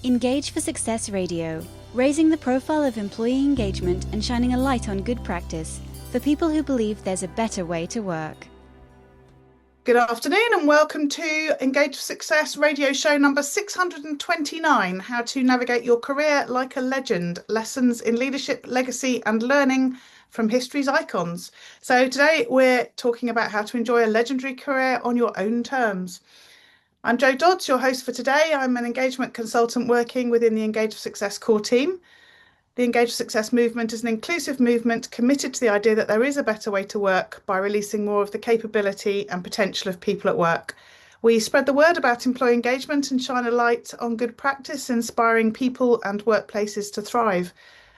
Engage for Success Radio, raising the profile of employee engagement and shining a light on good practice for people who believe there's a better way to work. Good afternoon and welcome to Engage for Success radio show number 629, How to Navigate Your Career Like a Legend, Lessons in Leadership, Legacy and Learning from History's Icons. So today we're talking about how to enjoy a legendary career on your own terms. I'm Jo Dodds, your host for today. I'm an engagement consultant working within the Engage for Success core team. The Engage for Success movement is an inclusive movement committed to the idea that there is a better way to work by releasing more of the capability and potential of people at work. We spread the word about employee engagement and shine a light on good practice, inspiring people and workplaces to thrive.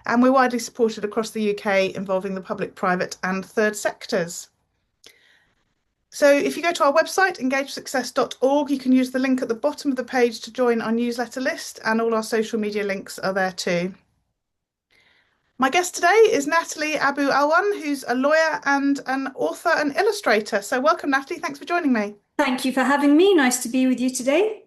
And we're widely supported across the UK, involving the public, private and third sectors. So if you go to our website, engageforsuccess.org, you can use the link at the bottom of the page to join our newsletter list, and all our social media links are there too. My guest today is Natalie Abou-Alwan, who's a lawyer and an author and illustrator. So welcome, Natalie. Thanks for joining me. Thank you for having me. Nice to be with you today.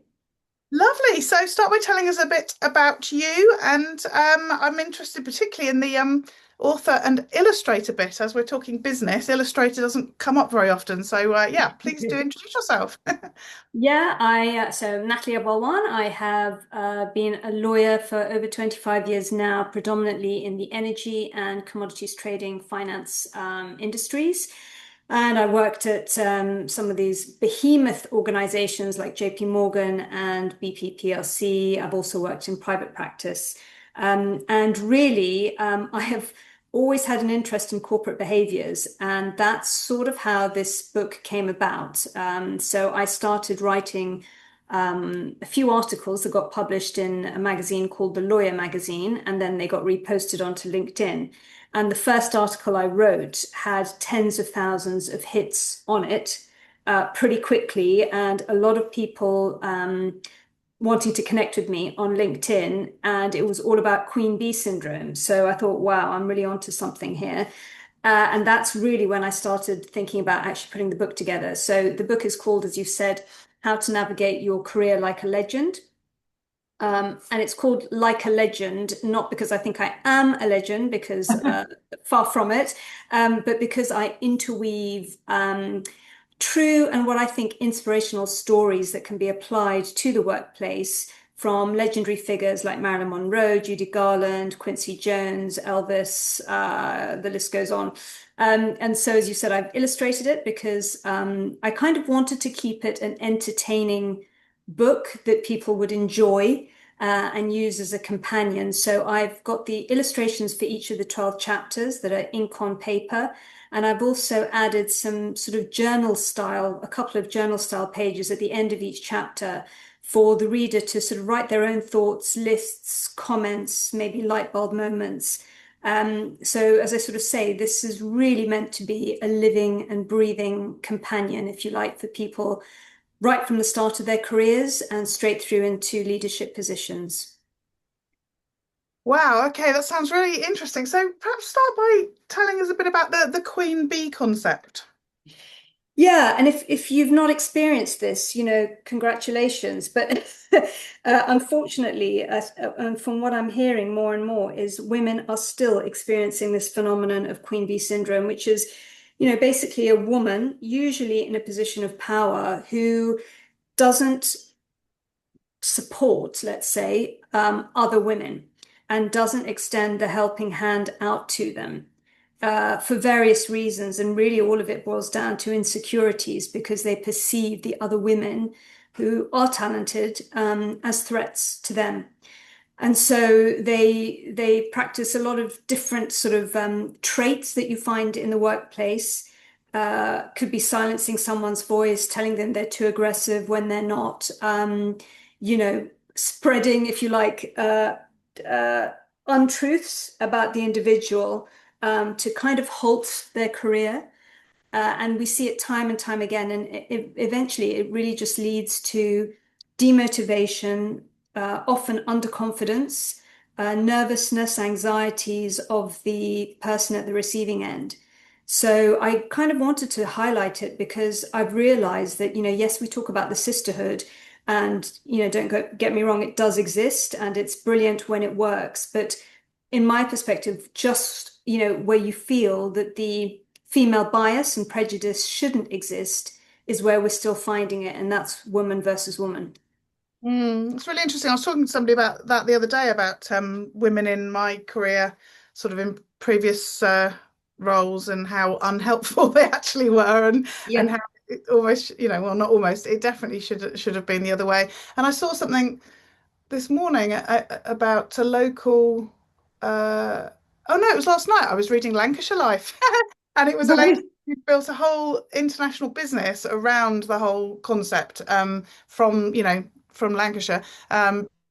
Lovely. So start by telling us a bit about you. And I'm interested particularly in the author and illustrator bit. As we're talking business, illustrator doesn't come up very often. So yeah, please do introduce yourself. Yeah, so Natalie Abou-Alwan. I have been a lawyer for over 25 years now, predominantly in the energy and commodities trading finance industries. And I worked at some of these behemoth organizations like JP Morgan and BP PLC. I've also worked in private practice. And really, I have always had an interest in corporate behaviors. And that's sort of how this book came about. So I started writing a few articles that got published in a magazine called The Lawyer magazine, and then they got reposted onto LinkedIn. And the first article I wrote had tens of thousands of hits on it pretty quickly, and a lot of people wanting to connect with me on LinkedIn, and it was all about Queen Bee syndrome. So I thought, wow, I'm really onto something here. And that's really when I started thinking about actually putting the book together. So the book is called, as you said, How to Navigate Your Career Like a Legend. And it's called Like a Legend, not because I think I am a legend, because far from it, but because I interweave true and what I think inspirational stories that can be applied to the workplace from legendary figures like Marilyn Monroe, Judy Garland, Quincy Jones, Elvis, the list goes on. And so, as you said, I've illustrated it because I kind of wanted to keep it an entertaining book that people would enjoy and use as a companion. So I've got the illustrations for each of the 12 chapters that are ink on paper. And I've also added some sort of journal style, a couple of journal style pages at the end of each chapter for the reader to sort of write their own thoughts, lists, comments, maybe light bulb moments. So as I sort of say, this is really meant to be a living and breathing companion, if you like, for people right from the start of their careers and straight through into leadership positions. Wow, okay, that sounds really interesting. So perhaps start by telling us a bit about the Queen Bee concept. Yeah, and if you've not experienced this, congratulations. But unfortunately, and from what I'm hearing more and more, is women are still experiencing this phenomenon of Queen Bee syndrome, which is basically a woman, usually in a position of power, who doesn't support, let's say, other women and doesn't extend the helping hand out to them for various reasons. And really all of it boils down to insecurities because they perceive the other women who are talented as threats to them. And so they practice a lot of different sort of traits that you find in the workplace. Could be silencing someone's voice, telling them they're too aggressive when they're not, spreading, if you like, untruths about the individual to kind of halt their career. And we see it time and time again. And eventually it really just leads to demotivation, often underconfidence, nervousness, anxieties of the person at the receiving end. So I kind of wanted to highlight it because I've realized that, yes, we talk about the sisterhood, And, don't get me wrong, it does exist and it's brilliant when it works. But in my perspective, just, where you feel that the female bias and prejudice shouldn't exist is where we're still finding it. And that's woman versus woman. It's really interesting. I was talking to somebody about that the other day about women in my career, sort of in previous roles, and how unhelpful they actually were, and Yeah. how it almost, well, not almost, it definitely should have been the other way. And I saw something this morning about a local. Uh, oh no, it was last night. I was reading Lancashire Life, and it was a lady Right. who built a whole international business around the whole concept, from from Lancashire,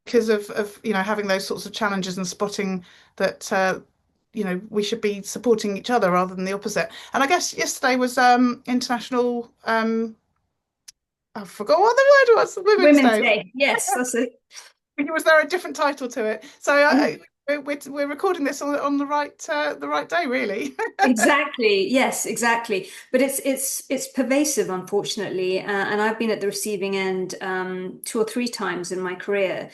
because of having those sorts of challenges and spotting that we should be supporting each other rather than the opposite. And I guess yesterday was International. I forgot what the word was. Women's Women's Day. Day. Yes, that's it. Was there a different title to it? So we're recording this on the right day, really. Exactly. Yes, exactly. But it's pervasive, unfortunately, and I've been at the receiving end two or three times in my career.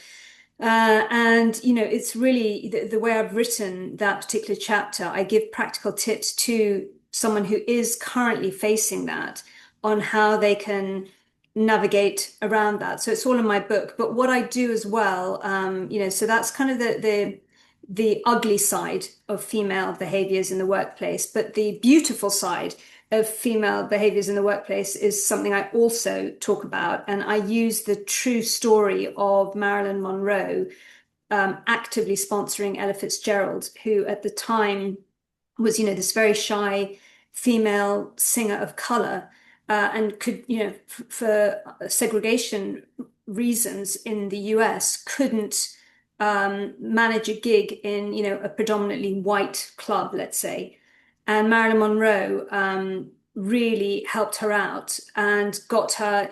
And it's really the way I've written that particular chapter. I give practical tips to someone who is currently facing that on how they can navigate around that. So it's all in my book. But what I do as well, so that's kind of the ugly side of female behaviors in the workplace. But the beautiful side of female behaviors in the workplace is something I also talk about. And I use the true story of Marilyn Monroe actively sponsoring Ella Fitzgerald, who at the time was, this very shy female singer of color, and could, for segregation reasons in the US, couldn't manage a gig in, a predominantly white club, let's say. And Marilyn Monroe really helped her out and got her,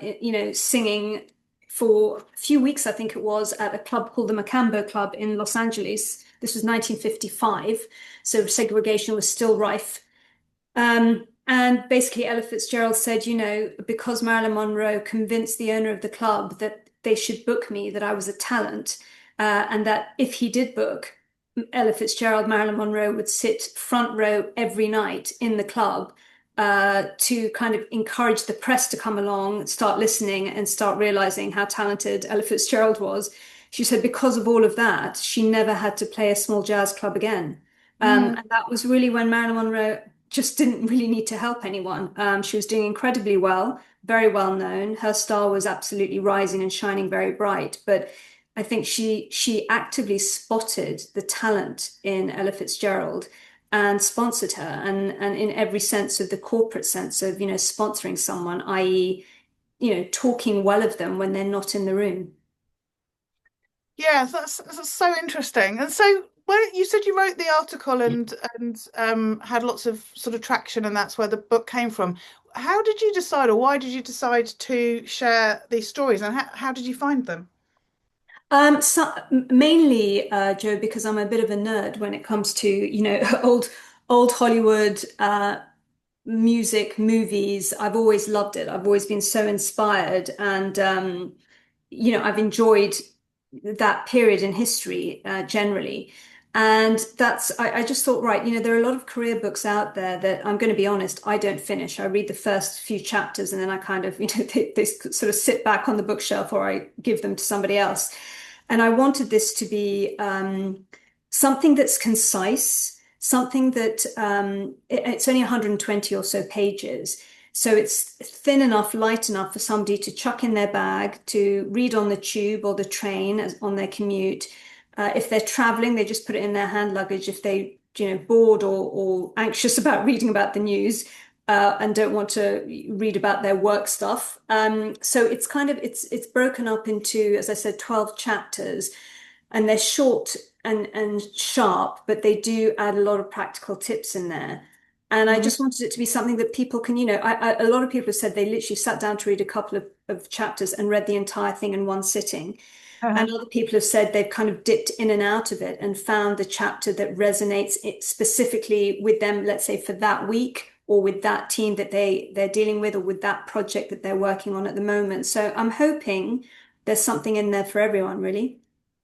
singing for a few weeks, I think it was, at a club called the Macambo Club in Los Angeles. This was 1955, so segregation was still rife. And basically, Ella Fitzgerald said, because Marilyn Monroe convinced the owner of the club that they should book me, that I was a talent, and that if he did book Ella Fitzgerald, Marilyn Monroe would sit front row every night in the club to kind of encourage the press to come along, start listening, and start realizing how talented Ella Fitzgerald was. She said because of all of that, she never had to play a small jazz club again. Mm. And that was really when Marilyn Monroe just didn't really need to help anyone. She was doing incredibly well, very well known. Her star was absolutely rising and shining very bright. But I think she actively spotted the talent in Ella Fitzgerald and sponsored her, and in every sense of the corporate sense of, sponsoring someone, i.e., talking well of them when they're not in the room. Yeah, that's so interesting. And so, where you said you wrote the article and had lots of sort of traction, and that's where the book came from. How did you decide, or why did you decide to share these stories, and how did you find them? Mainly, Joe, because I'm a bit of a nerd when it comes to, old Hollywood, music, movies. I've always loved it. I've always been so inspired, and I've enjoyed that period in history generally. And I just thought, right, there are a lot of career books out there that I'm going to be honest, I don't finish. I read the first few chapters and then I kind of, they sort of sit back on the bookshelf or I give them to somebody else. And I wanted this to be something that's concise, something that it's only 120 or so pages. So it's thin enough, light enough for somebody to chuck in their bag, to read on the tube or the train on their commute. If they're traveling, they just put it in their hand luggage. If they, bored or anxious about reading about the news, and don't want to read about their work stuff. So it's kind of it's broken up into, as I said, 12 chapters, and they're short and sharp, but they do add a lot of practical tips in there. And I Mm. just wanted it to be something that people can, a lot of people have said they literally sat down to read a couple of chapters and read the entire thing in one sitting. Uh-huh. And other people have said they've kind of dipped in and out of it and found the chapter that resonates it specifically with them, let's say for that week, or with that team that they're dealing with, or with that project that they're working on at the moment. So I'm hoping there's something in there for everyone, really.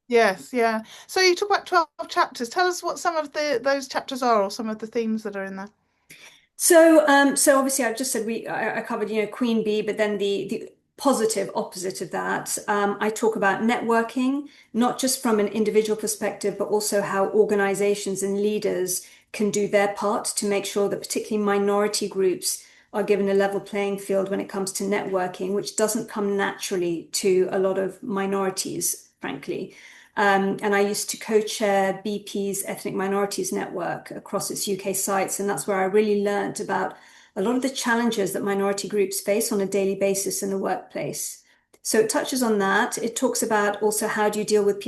Yes, yeah. So you talk about 12 chapters. Tell us what some of those chapters are, or some of the themes that are in there. So obviously I've just said I covered, queen bee, but then the positive opposite of that, I talk about networking, not just from an individual perspective, but also how organizations and leaders can do their part to make sure that particularly minority groups are given a level playing field when it comes to networking, which doesn't come naturally to a lot of minorities, frankly. And I used to co-chair BP's Ethnic Minorities Network across its UK sites, and that's where I really learned about a lot of the challenges that minority groups face on a daily basis in the workplace. So it touches on that. It talks about also how do you deal with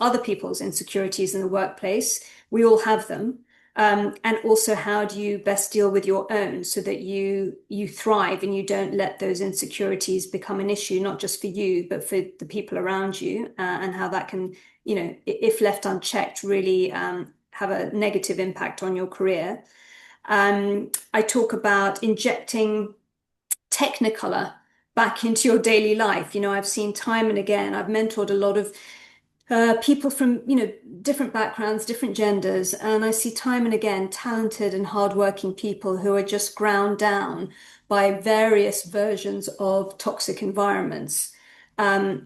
other people's insecurities in the workplace. We all have them. And also how do you best deal with your own so that you thrive and you don't let those insecurities become an issue, not just for you, but for the people around you, and how that can, if left unchecked, really have a negative impact on your career. I talk about injecting Technicolor back into your daily life. I've seen time and again, I've mentored a lot of people from, different backgrounds, different genders, and I see time and again talented and hardworking people who are just ground down by various versions of toxic environments,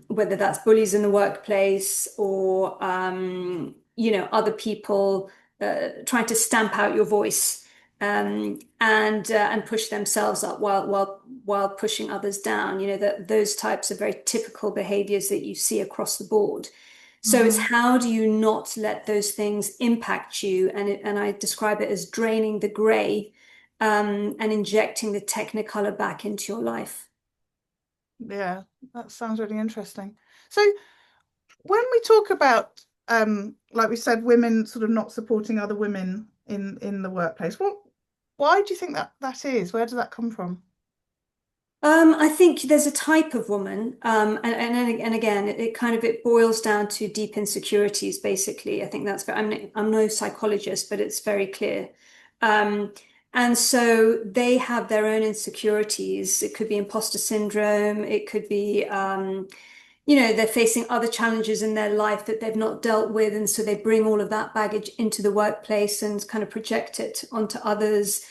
whether that's bullies in the workplace or, other people trying to stamp out your voice, and push themselves up while pushing others down. That those types of very typical behaviors that you see across the board. So it's how do you not let those things impact you? And I describe it as draining the gray, and injecting the Technicolor back into your life. Yeah, that sounds really interesting. So when we talk about, like we said, women sort of not supporting other women in the workplace, why do you think that is? Where does that come from? I think there's a type of woman, and again, it boils down to deep insecurities. Basically, I think I'm no psychologist, but it's very clear. Um, and so they have their own insecurities. It could be imposter syndrome. It could be, they're facing other challenges in their life that they've not dealt with, and so they bring all of that baggage into the workplace and kind of project it onto others.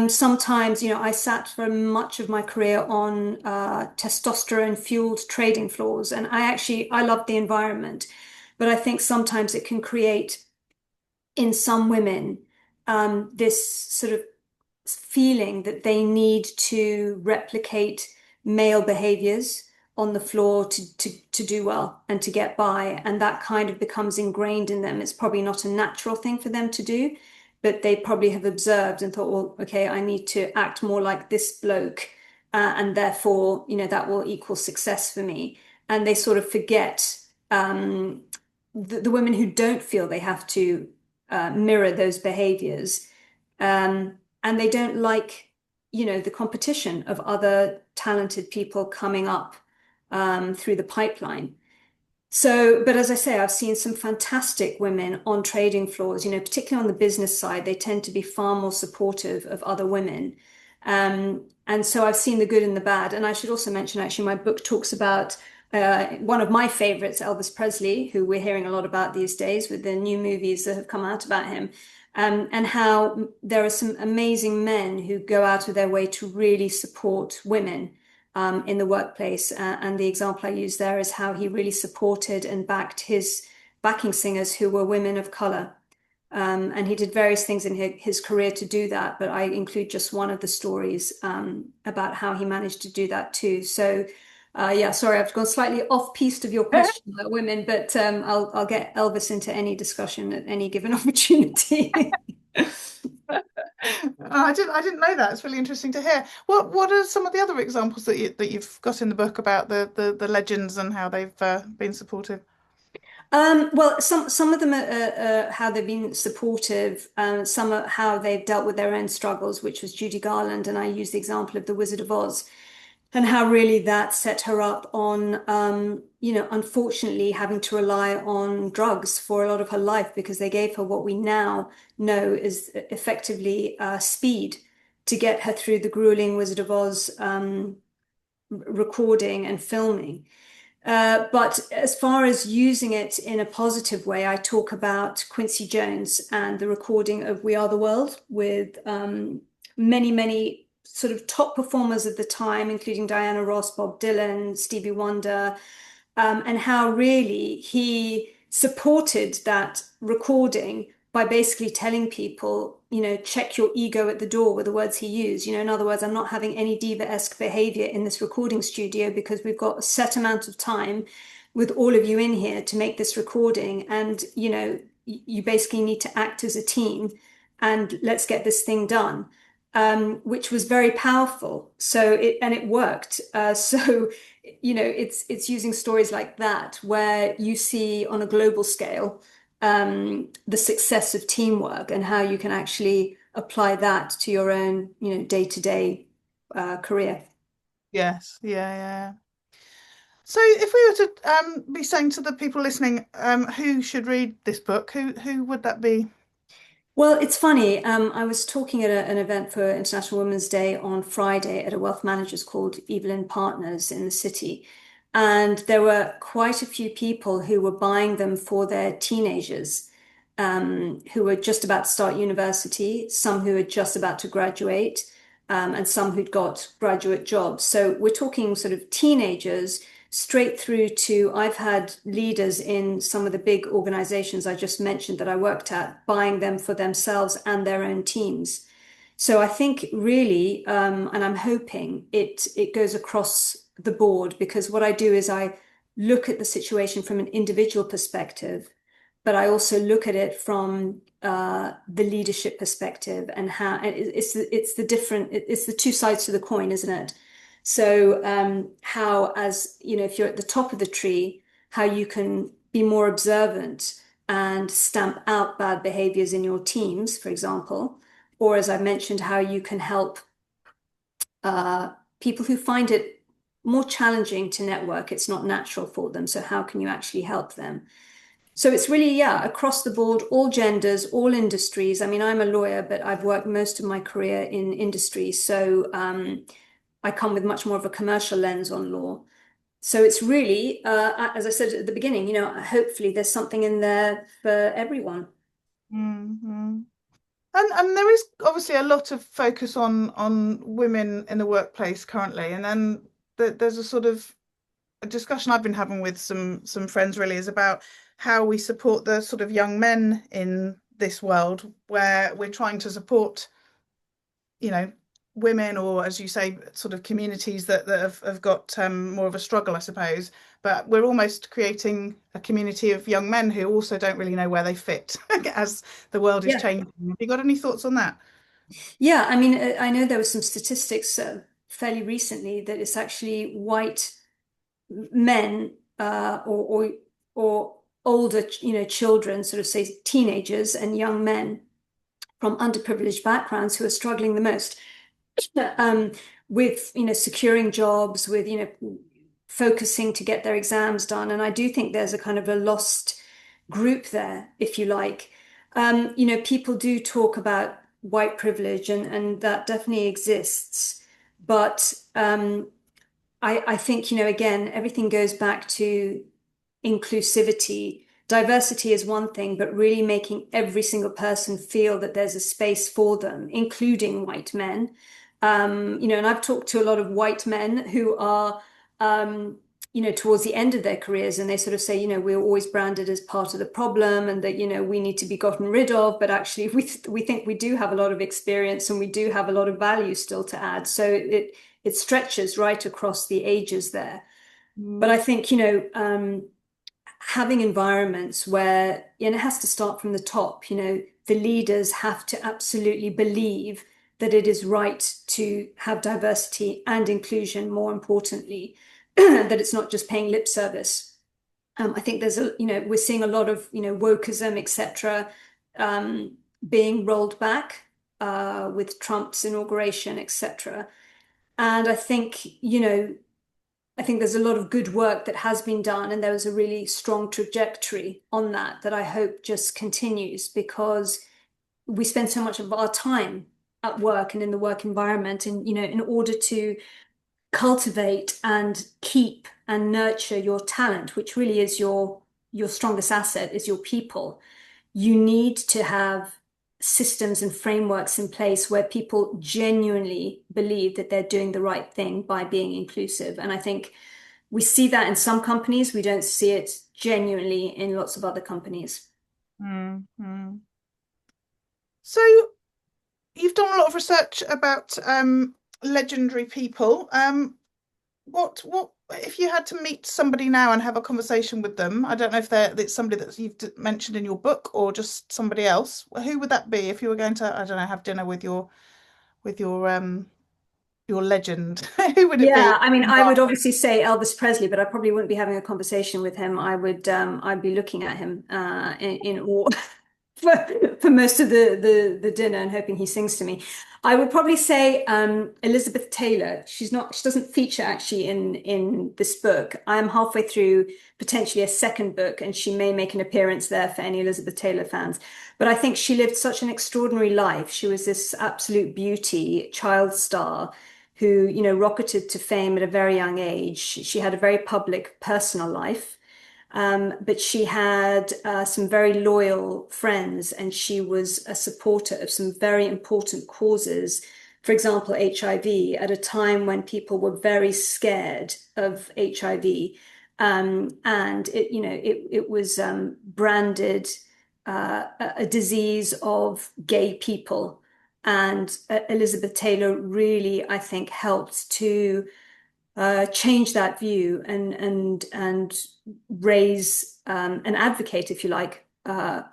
Sometimes, I sat for much of my career on testosterone-fueled trading floors, and I love the environment, but I think sometimes it can create in some women this sort of feeling that they need to replicate male behaviors on the floor to do well and to get by, and that kind of becomes ingrained in them. It's probably not a natural thing for them to do, but they probably have observed and thought, well, okay, I need to act more like this bloke, and therefore, that will equal success for me. And they sort of forget, the women who don't feel they have to mirror those behaviors, and they don't like, the competition of other talented people coming up through the pipeline. So, but as I say, I've seen some fantastic women on trading floors, particularly on the business side, they tend to be far more supportive of other women. And so I've seen the good and the bad. And I should also mention, actually, my book talks about one of my favorites, Elvis Presley, who we're hearing a lot about these days with the new movies that have come out about him. And how there are some amazing men who go out of their way to really support women in the workplace. And the example I use there is how he really supported and backed his backing singers who were women of color. And he did various things in his career to do that, but I include just one of the stories about how he managed to do that too. So, yeah, sorry, I've gone slightly off-piste of your question about women, but I'll get Elvis into any discussion at any given opportunity. I didn't know that. It's really interesting to hear. What are some of the other examples that you've got in the book about the legends and how they've been supportive? Well, some of them are how they've been supportive. Some are how they've dealt with their own struggles, which was Judy Garland, and I use the example of The Wizard of Oz, and how really that set her up on, unfortunately having to rely on drugs for a lot of her life because they gave her what we now know is effectively speed to get her through the grueling Wizard of Oz recording and filming. But as far as using it in a positive way, I talk about Quincy Jones and the recording of We Are the World with many, many sort of top performers of the time, including Diana Ross, Bob Dylan, Stevie Wonder, and how really he supported that recording by basically telling people, check your ego at the door were the words he used. In other words, I'm not having any diva-esque behavior in this recording studio because we've got a set amount of time with all of you in here to make this recording. And, you basically need to act as a team and let's get this thing done. Which was very powerful. So it worked. It's using stories like that where you see on a global scale the success of teamwork and how you can actually apply that to your own, day-to-day career. Yes, yeah. So if we were to be saying to the people listening who should read this book, who would that be? Well, it's funny. I was talking at an event for International Women's Day on Friday at a wealth managers called Evelyn Partners in the city. And there were quite a few people who were buying them for their teenagers, who were just about to start university, some who were just about to graduate, and some who'd got graduate jobs. So we're talking sort of teenagers straight through to I've had leaders in some of the big organizations I just mentioned that I worked at buying them for themselves and their own teams. So I think really, and I'm hoping it goes across the board because what I do is I look at the situation from an individual perspective, but I also look at it from the leadership perspective and how it's the two sides to the coin, isn't it? So how, as if you're at the top of the tree, how you can be more observant and stamp out bad behaviors in your teams, for example, or as I mentioned, how you can help people who find it more challenging to network. It's not natural for them. So how can you actually help them? So it's really, yeah, across the board, all genders, all industries. I mean, I'm a lawyer, but I've worked most of my career in industry. So I come with much more of a commercial lens on law. So it's really, as I said at the beginning, hopefully there's something in there for everyone. Mm-hmm. And there is obviously a lot of focus on women in the workplace currently, and then there's a sort of a discussion I've been having with some friends really is about how we support the sort of young men in this world where we're trying to support, women or, as you say, sort of communities that have got more of a struggle, I suppose. But we're almost creating a community of young men who also don't really know where they fit as the world is Yeah. changing. Have you got any thoughts on that? Yeah, I mean, I know there were some statistics fairly recently that it's actually white men or older, children, sort of say teenagers and young men from underprivileged backgrounds who are struggling the most um, with, securing jobs, with, focusing to get their exams done. And I do think there's a kind of a lost group there, if you like. People do talk about white privilege and that definitely exists. But I think, again, everything goes back to inclusivity. Diversity is one thing, but really making every single person feel that there's a space for them, including white men. And I've talked to a lot of white men who are, towards the end of their careers, and they sort of say, we're always branded as part of the problem and that, we need to be gotten rid of. But actually, we think we do have a lot of experience and we do have a lot of value still to add. So it stretches right across the ages there. But I think, having environments where, it has to start from the top, the leaders have to absolutely believe that it is right to have diversity and inclusion, more importantly, that it's not just paying lip service. I think there's we're seeing a lot of, wokeism, etc., being rolled back with Trump's inauguration, etc. And I think there's a lot of good work that has been done, and there was a really strong trajectory on that I hope just continues because we spend so much of our time at work and in the work environment. And, in order to cultivate and keep and nurture your talent, which really is your strongest asset, is your people, you need to have systems and frameworks in place where people genuinely believe that they're doing the right thing by being inclusive. And I think we see that in some companies, we don't see it genuinely in lots of other companies. Mm-hmm. So you've done a lot of research about legendary people. What if you had to meet somebody now and have a conversation with them? I don't know if it's somebody that you've mentioned in your book or just somebody else. Who would that be if you were going to, I don't know, have dinner with your legend? Who would it be? Yeah, I mean, I would obviously say Elvis Presley, but I probably wouldn't be having a conversation with him. I'd be looking at him in awe for most of the dinner and hoping he sings to me. I would probably say Elizabeth Taylor. She doesn't feature actually in this book. I am halfway through potentially a second book, and she may make an appearance there for any Elizabeth Taylor fans. But I think she lived such an extraordinary life. She was this absolute beauty, child star who, rocketed to fame at a very young age. She had a very public personal life. But she had some very loyal friends, and she was a supporter of some very important causes. For example, HIV, at a time when people were very scared of HIV. And it was branded a disease of gay people. And Elizabeth Taylor really, I think, helped to change that view and raise and advocate, if you like,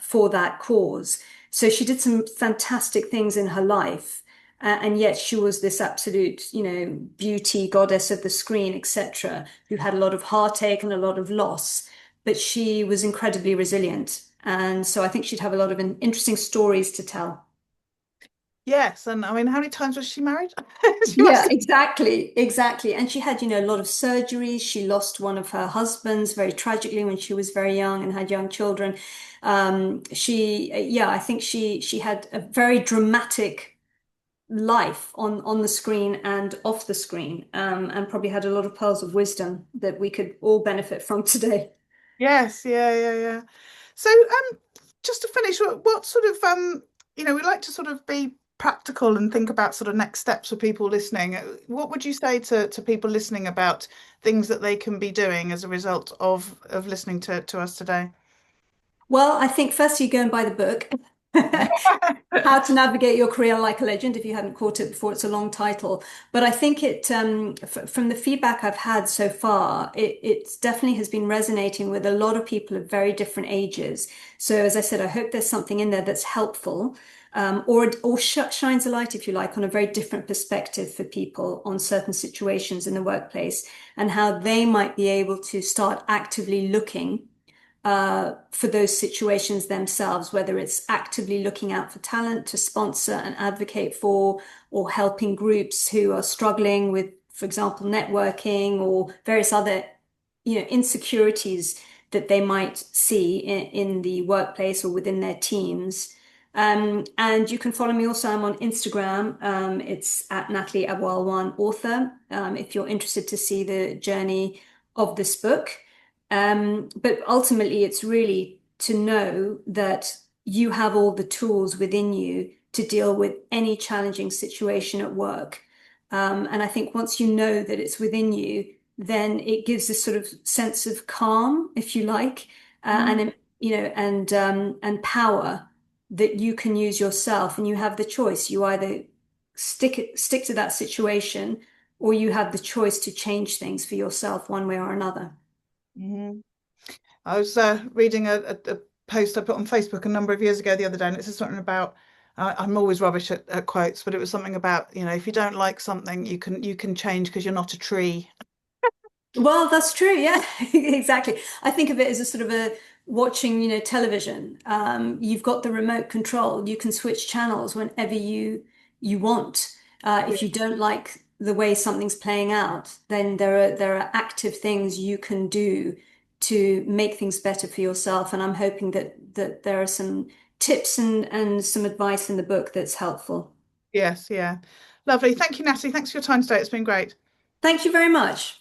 for that cause. So she did some fantastic things in her life, and yet she was this absolute, beauty goddess of the screen, etc., who had a lot of heartache and a lot of loss, but she was incredibly resilient. And so I think she'd have a lot of interesting stories to tell. Yes, and I mean, how many times was she married? She Yeah, must exactly, exactly. And she had, a lot of surgeries. She lost one of her husbands very tragically when she was very young and had young children. Yeah, I think she had a very dramatic life on the screen and off the screen, and probably had a lot of pearls of wisdom that we could all benefit from today. Yes, yeah. So, just to finish, what sort of, we like to sort of be practical and think about sort of next steps for people listening. What would you say to people listening about things that they can be doing as a result of listening to us today? Well, I think first you go and buy the book. How to Navigate Your Career Like a Legend. If you hadn't caught it before, it's a long title. But I think from the feedback I've had so far, it definitely has been resonating with a lot of people of very different ages. So as I said, I hope there's something in there that's helpful, or shines a light, if you like, on a very different perspective for people on certain situations in the workplace and how they might be able to start actively looking for those situations themselves, whether it's actively looking out for talent to sponsor and advocate for, or helping groups who are struggling with, for example, networking or various other, insecurities that they might see in the workplace or within their teams. And you can follow me also. I'm on Instagram. It's at Natalie Abou-Alwan author. If you're interested to see the journey of this book. But ultimately, it's really to know that you have all the tools within you to deal with any challenging situation at work. And I think once you know that it's within you, then it gives this sort of sense of calm, if you like, Mm. and power that you can use yourself, and you have the choice. You either stick to that situation, or you have the choice to change things for yourself one way or another. Mhm. I was reading a post I put on Facebook a number of years ago the other day, and it says something about I'm always rubbish at quotes, but it was something about, if you don't like something, you can change because you're not a tree. Well, that's true. Yeah, exactly. I think of it as a sort of a watching, television. You've got the remote control. You can switch channels whenever you want. Yeah. If you don't like the way something's playing out, then there are active things you can do to make things better for yourself. And I'm hoping that there are some tips and some advice in the book that's helpful. Yes, yeah. Lovely. Thank you, Natalie. Thanks for your time today. It's been great. Thank you very much.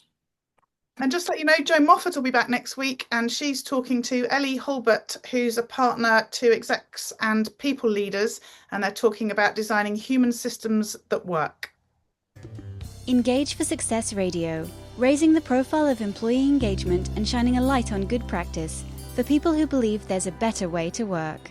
And just to let you know, Jo Moffat will be back next week, and she's talking to Ellie Hulbert, who's a partner to execs and people leaders, and they're talking about designing human systems that work. Engage for Success Radio, raising the profile of employee engagement and shining a light on good practice for people who believe there's a better way to work.